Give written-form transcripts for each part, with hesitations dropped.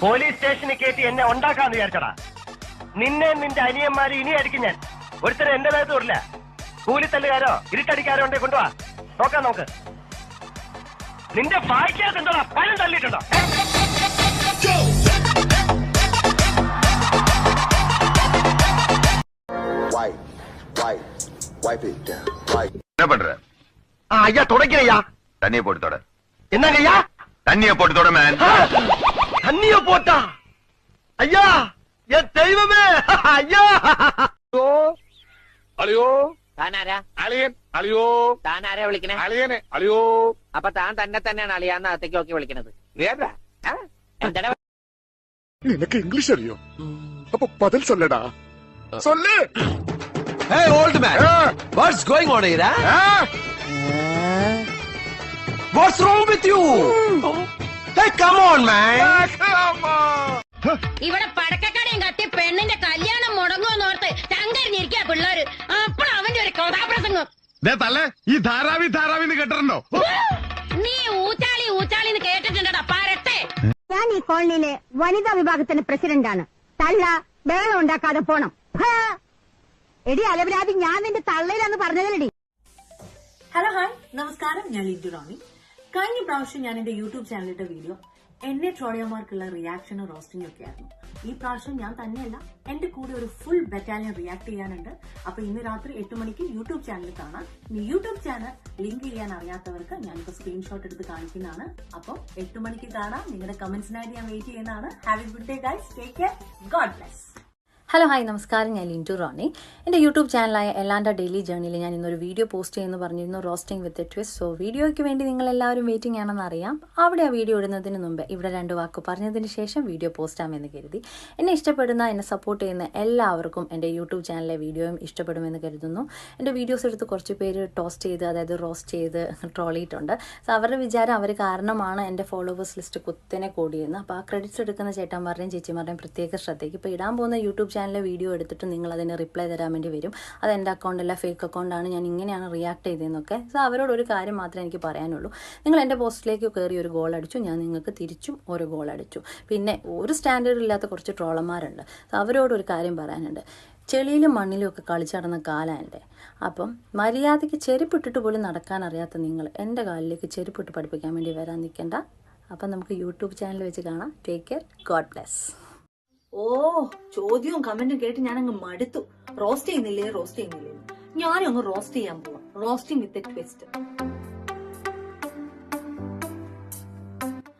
Police സ്റ്റേഷനിൽ കയറ്റി എന്നെ ഉണ്ടാക്കാന്ന് വിചാരിച്ചടാ. നിന്നെ നിന്റെ അനിയന്മാര് ഇനി അടിക്കും ഞാൻ. ഒരുത്തരം എന്റെ നേരത്ത് വരില്ല. കൂലിത്തല്ലുകാരോ ഇരുട്ടടിക്കാരോ ഉണ്ടെ കൊണ്ടുവാ, നോക്കാം നമുക്ക്. നിന്റെ വായിക്കാത്തുണ്ടോടാ? പലം തള്ളിയിട്ടുണ്ടോ? என்ன பண்ற? ஐயா துடைக்கிறையா. தண்ணிய போட்டு தொட. என்னங்க ஐயா? தண்ணிய போட்டு தொட மேன். தண்ணிய போட்டா? ஐயா என் தெய்வமே ஐயா. അളിയോ താനാരാ? അളിയൻ അളിയോ താനാരാ വിളിക്കണേ? അളിയനെ അളിയോ. അപ്പൊ താൻ തന്നെ തന്നെയാണ് അളിയാന്ന് അകത്തേക്ക് നോക്കി വിളിക്കണത്. നേരാ എന്താ? നിനക്ക് ഇംഗ്ലീഷ് അറിയോ? അപ്പൊ പതിൽ സൊല്ലടാ. സൊല്ല്. Hey, old man. What's going on here? What's wrong with you? Hey, come on, man. ഇവിടെ പടക്കക്കടയും കത്തി പെണ്ണിന്റെ കല്യാണം മുടങ്ങുമെന്നോർത്ത് ചങ്കരിഞ്ഞിരിക്കാ പിള്ളേര്. അപ്പോൾ അവന്റെ ഒരു കഥാപ്രസംഗം. ഈ ധാരാവിന്ന് കേട്ടിട്ടുണ്ടോ? നീ ഊച്ചാളി ഊച്ചാളിന്ന് കേട്ടിട്ടുണ്ടടാ പരട്ടെ. ഞാൻ ഈ കോളനിയിലെ വനിതാ വിഭാഗത്തിന്റെ പ്രസിഡന്റാണ്. തള്ള ബേളം ഉണ്ടാക്കാതെ പോണം. എടി അലവരാതി, ഞാൻ നിന്റെ തള്ളയിലാന്ന് പറഞ്ഞതല്ലടി. ഹലോ ഹായ് നമസ്കാരം, ഞാൻ ലിൻഡു റോണി. കഴിഞ്ഞ പ്രാവശ്യം ഞാൻ എന്റെ യൂട്യൂബ് ചാനലിട്ട വീഡിയോ എന്നെ ട്രോളിയന്മാർക്കുള്ള റിയാക്ഷനും റോസ്റ്റിംഗും ഒക്കെ ആയിരുന്നു. ഈ പ്രാവശ്യം ഞാൻ തന്നെയല്ല, എന്റെ കൂടെ ഒരു ഫുൾ ബറ്റാലിയൻ റിയാക്ട് ചെയ്യാനുണ്ട്. അപ്പൊ ഇന്ന് രാത്രി 8 മണിക്ക് യൂട്യൂബ് ചാനൽ കാണാം. ഇനി യൂട്യൂബ് ചാനൽ ലിങ്ക് ചെയ്യാൻ അറിയാത്തവർക്ക് ഞാനിപ്പോ സ്ക്രീൻഷോട്ട് എടുത്ത് കാണിക്കുന്നതാണ്. അപ്പൊ 8 മണിക്ക് കാണാം. നിങ്ങളുടെ കമന്റ്സിനായിട്ട് ഞാൻ വെയിറ്റ് ചെയ്യുന്നതാണ്. Have A good day guys, take care, God bless. Hello hi നമസ്കാരം, ഞാൻ ലിൻഡു റോണി. എൻ്റെ യൂട്യൂബ് ചാനലായ എല്ലാൻ്റെ ഡെയിലി ജേർണിയിൽ ഞാൻ ഇന്നൊരു വീഡിയോ പോസ്റ്റ് ചെയ്യുമെന്ന് പറഞ്ഞിരുന്നു, roasting with a twist. So വീഡിയോയ്ക്ക് വേണ്ടി നിങ്ങളെല്ലാവരും വെയിറ്റിംഗ് ആണെന്ന് അറിയാം. അവിടെ ആ വീഡിയോ ഇടുന്നതിന് മുമ്പ് ഇവിടെ 2 വാക്ക് പറഞ്ഞതിന് ശേഷം വീഡിയോ പോസ്റ്റ് ആമെന്ന് കരുതി. എന്നെ ഇഷ്ടപ്പെടുന്ന, എന്നെ സപ്പോർട്ട് ചെയ്യുന്ന എല്ലാവർക്കും എൻ്റെ യൂട്യൂബ് ചാനലിലെ വീഡിയോയും ഇഷ്ടപ്പെടുമെന്ന് കരുതുന്നു. എൻ്റെ വീഡിയോസ് എടുത്ത് കുറച്ച് പേര് ടോസ്റ്റ് ചെയ്ത്, അതായത് റോസ്റ്റ് ചെയ്ത് ട്രോളിയിട്ടുണ്ട്. സോ അവരുടെ വിചാരം അവർ കാരണമാണ് എൻ്റെ ഫോളോവേഴ്സ് ലിസ്റ്റ് കുത്തനെ കൂടിയെന്ന്. അപ്പോൾ ആ ക്രെഡിറ്റ്സ് എടുക്കുന്ന ചേട്ടന്മാരുടെയും ചേച്ചിമാരുടെയും പ്രത്യേക ശ്രദ്ധയ്ക്ക്. ഇപ്പോൾ ഇടാൻ പോകുന്ന യൂട്യൂബ് ചാനലിലെ വീഡിയോ എടുത്തിട്ട് നിങ്ങൾ അതിന് റിപ്ലൈ തരാൻ വേണ്ടി വരും. അത് എൻ്റെ അക്കൗണ്ടല്ല, ഫേക്ക് അക്കൗണ്ടാണ്, ഞാൻ ഇങ്ങനെയാണ് റിയാക്ട് ചെയ്തതെന്നൊക്കെ. സോ അവരോട് ഒരു കാര്യം മാത്രമേ എനിക്ക് പറയാനുള്ളൂ. നിങ്ങൾ എൻ്റെ പോസ്റ്റിലേക്ക് കയറി ഒരു ഗോൾ അടിച്ചു, ഞാൻ നിങ്ങൾക്ക് തിരിച്ചും ഒരു ഗോൾ അടിച്ചു. പിന്നെ ഒരു സ്റ്റാൻഡേർഡ് ഇല്ലാത്ത കുറച്ച് ട്രോളന്മാരുണ്ട്. സോ അവരോടൊരു കാര്യം പറയാനുണ്ട്. ചെളിയിലും മണ്ണിലും ഒക്കെ കളിച്ചടന്ന കാലം എൻ്റെ. അപ്പം മര്യാദയ്ക്ക് ചെരുപ്പിട്ടിട്ട് പോലും നടക്കാൻ അറിയാത്ത നിങ്ങൾ എൻ്റെ കാലിലേക്ക് ചെരുപ്പിട്ട് പഠിപ്പിക്കാൻ വേണ്ടി വരാൻ നിൽക്കേണ്ട. അപ്പം നമുക്ക് യൂട്യൂബ് ചാനൽ വെച്ച് കാണാം. Take care, God bless. ഓ, ചോദ്യവും കമന്റും കേട്ട് ഞാനങ്ങ് മടുത്തു. റോസ്റ്റ് ചെയ്യുന്നില്ലേ ഞാനും അങ്ങ് റോസ്റ്റ് ചെയ്യാൻ പോവാം. Roasting with a twist.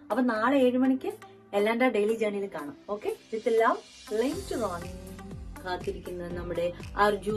അപ്പൊ നാളെ 7 മണിക്ക് എല്ലാൻ്റെ ഡെയിലി ജേർണിയിൽ കാണാം. Okay, with love, Lindu Rony. കാത്തിരിക്കുന്നത് നമ്മുടെ അർജു.